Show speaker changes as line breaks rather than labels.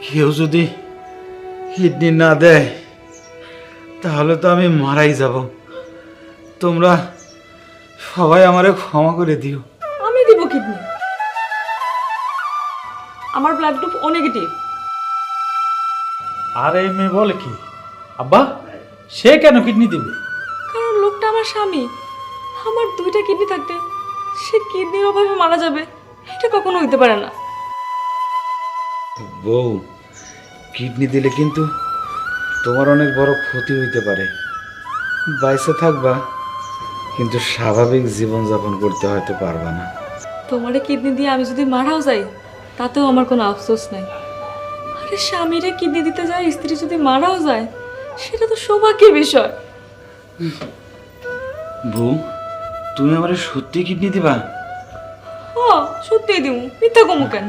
কেউ যদি কিডনি না দেয় তাহলে তো আমি মারাই যাব। তোমরা সবাই আমারে ক্ষমা করে দিও।
আমি দিব কিডনি। আমার ব্লাড গ্রুপ ও নেগেটিভ।
আর এই মেয়ে বলে কি? আব্বা, সে কেন কিডনি দিবে?
কারণ লোকটা আমার স্বামী। আমার দুইটা কিডনি থাকতে সে কিডনির অভাবে মারা যাবে, এটা কখনো হইতে পারে না।
বউ, কিডনি দিলে কিন্তু তোমার অনেক বড় ক্ষতি হইতে পারে। বাইসে থাকবা কিন্তু স্বাভাবিক জীবনযাপন করতে হয়তো পারবা না।
তোমারে কিডনি দিয়ে আমি যদি মারাও যাই তাতেও আমার কোনো আফসোস নাই। আরে স্বামীরে কিডনি দিতে যায়, স্ত্রী যদি মারাও যায় সেটা তো সৌভাগ্যের বিষয়।
বউ, তুমি আমারে সত্যি কিডনি দিবা?
হ, সত্যিই দিব, মিথ্যা কমু কেন?